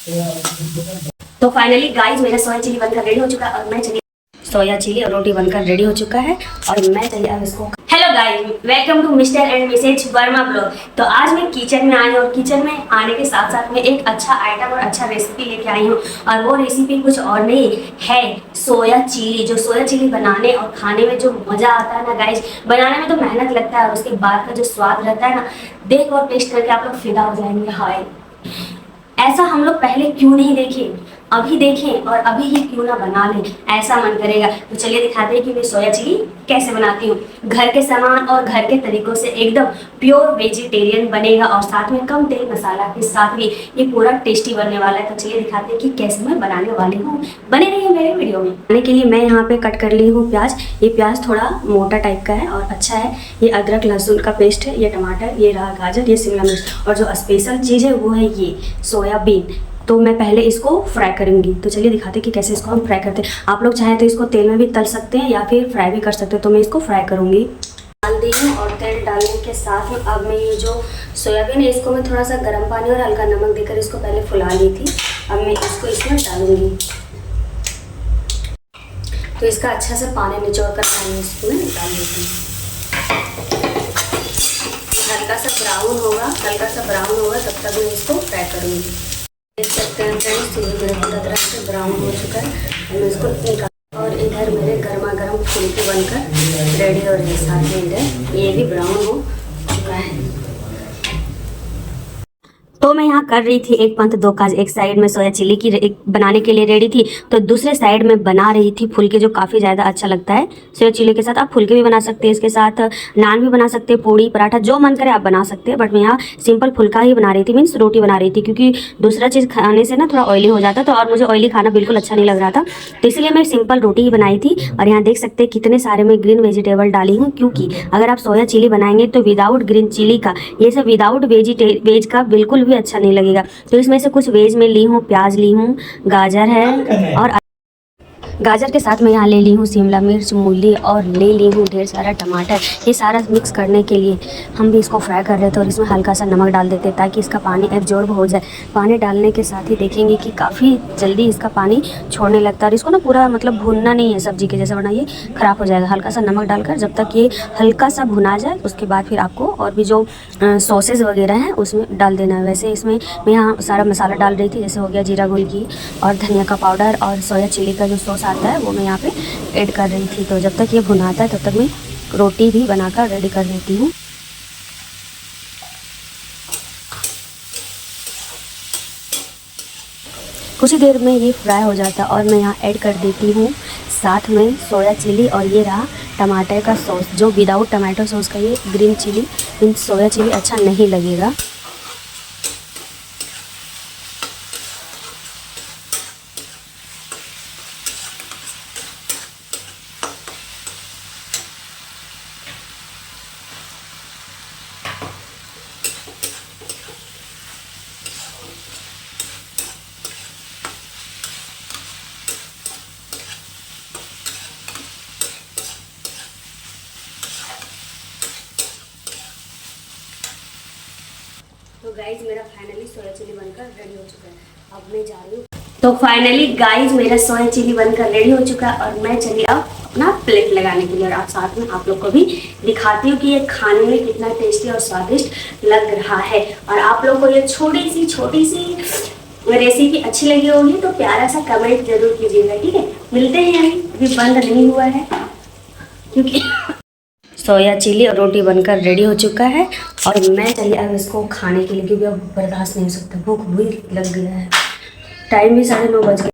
तो finally guys मेरा सोया chilli बनकर रेडी हो चुका है और मैं चली सोया चिली और रोटी बनकर रेडी हो चुका है और मैं चली अब इसको। Hello guys, welcome to mister and missus Verma blog. तो आज मैं किचन में आई हूँ और किचन में आने के साथ साथ में एक अच्छा आइटम और अच्छा रेसिपी लेके आई हूँ और वो रेसिपी कुछ और नहीं है, सोया चिली। जो सोया चिली बनाने और खाने में जो मज़ा आता है ना गाइस, बनाने में तो मेहनत लगता है और उसके बाद का जो स्वाद रहता है ना, देख और टेस्ट करके आप लोग फिदा हो जाएंगे। हाय, ऐसा हम लोग पहले क्यों नहीं देखे, अभी देखें और अभी ही क्यों ना बना लें, ऐसा मन करेगा। तो चलिए दिखाते हैं कि मैं सोया चिली कैसे बनाती हूँ। घर के सामान और घर के तरीकों से एकदम प्योर वेजिटेरियन बनेगा और साथ में कम तेल मसाला के साथ भी ये पूरा टेस्टी बनने वाला है। तो चलिए दिखाते हैं कि कैसे मैं बनाने वाली हूँ, बने रहिए मेरे वीडियो में। बनाने के लिए मैं यहाँ पे कट कर ली हूँ प्याज। ये प्याज थोड़ा मोटा टाइप का है और अच्छा है। ये अदरक लहसुन का पेस्ट है, ये टमाटर, ये रहा गाजर, ये शिमला मिर्च और जो स्पेशल चीज़ है वो है ये सोयाबीन। तो मैं पहले इसको फ्राई करूंगी। तो चलिए दिखाते हैं कि कैसे इसको हम फ्राई करते हैं। आप लोग चाहें तो इसको तेल में भी तल सकते हैं या फिर फ्राई भी कर सकते हैं। तो मैं इसको फ्राई करूंगी। डाल दी हूँ और तेल डालने के साथ में अब मैं ये जो सोयाबीन है इसको मैं थोड़ा सा गर्म पानी और हल्का नमक देकर इसको पहले फुला ली थी। अब मैं इसको इसमें डालूंगी। तो इसका अच्छा से पानी निचोड़ कर पानी इसमें डाल देती हूँ। हल्का सा ब्राउन होगा तब तक मैं इसको फ्राई करूँगी। देख सकते हैं फ्रेंड्स, ये मेरा पूरा तरह से ब्राउन हो चुका है। मैं इसको निकाल और इधर मेरे गर्मा गर्म फुल्की बनकर रेडी हो रही है। साथ में इधर ये भी ब्राउन हो चुका है। तो मैं यहाँ कर रही थी एक पंथ दो काज। एक साइड में सोया चिली की बनाने के लिए रेडी थी, तो दूसरे साइड में बना रही थी फुलके, जो काफ़ी ज़्यादा अच्छा लगता है सोया चिली के साथ। आप फुलके भी बना सकते हैं, इसके साथ नान भी बना सकते हैं, पूड़ी पराठा जो मन करे आप बना सकते हैं। बट मैं यहाँ सिंपल फुलका ही बना रही थी, मीन्स रोटी बना रही थी, क्योंकि दूसरा चीज़ खाने से ना थोड़ा ऑयली हो जाता, तो और मुझे ऑयली खाना बिल्कुल अच्छा नहीं लग रहा था, तो इसलिए मैं सिंपल रोटी ही बनाई थी। और यहाँ देख सकते हैं कितने सारे मैं ग्रीन वेजिटेबल डाली हूँ, क्योंकि अगर आप सोया चिली बनाएंगे तो विदाउट ग्रीन चिली का, ये सब विदाउट वेज का बिल्कुल भी अच्छा नहीं लगेगा। तो इसमें से कुछ वेज में ली हूँ, प्याज ली हूँ, गाजर है और गाजर के साथ मैं यहाँ ले ली हूँ शिमला मिर्च, मूली और ले ली हूँ ढेर सारा टमाटर। ये सारा मिक्स करने के लिए हम भी इसको फ्राई कर रहे थे और इसमें हल्का सा नमक डाल देते हैं ताकि इसका पानी एब्जॉर्ब हो जाए। पानी डालने के साथ ही देखेंगे कि काफ़ी जल्दी इसका पानी छोड़ने लगता है। और इसको ना पूरा मतलब भूनना नहीं है, सब्जी के जैसा बनाइए, ख़राब हो जाएगा। हल्का सा नमक डालकर जब तक ये हल्का सा भुना जाए उसके बाद फिर आपको और भी जो सॉसेज वगैरह हैं उसमें डाल देना है। वैसे इसमें मैं यहाँ सारा मसाला डाल रही थी, जैसे हो गया जीरा गुलकी और धनिया का पाउडर और सोया चिली का जो सॉस आता है वो मैं यहाँ पे ऐड कर रही थी। तो जब तक ये भुनाता है तब तक मैं रोटी भी बनाकर रेडी कर देती हूँ। कुछ ही देर में ये फ्राई हो जाता है और मैं यहाँ ऐड कर देती हूँ साथ में सोया चिली और ये रहा टमाटर का सॉस, जो विदाउट टमाटो सॉस का ये green chilli mean soya chilli अच्छा नहीं लगेगा। तो गाइज मेरा फाइनली सोया चिली बनकर रेडी हो चुका है। अब मैं जा रही हूँ। तो फाइनली गाइज मेरा सोया चिली बनकर रेडी हो चुका है और मैं चली अब अपना प्लेट लगाने के लिए। और आप साथ में आप लोग को भी दिखाती हूँ कि ये खाने में कितना टेस्टी और स्वादिष्ट लग रहा है। और आप लोग को ये छोटी सी रेसिपी अच्छी लगी होगी तो प्यारा सा कमेंट जरूर कीजिएगा, ठीक है। मिलते हैं, अभी बंद नहीं हुआ है क्योंकि सोया चिली और रोटी बनकर रेडी हो चुका है और मैं चलिए अब इसको खाने के लिए, क्योंकि अब बर्दाश्त नहीं हो सकता, भूख भी लग गया है। टाइम भी 9:30 बज गया।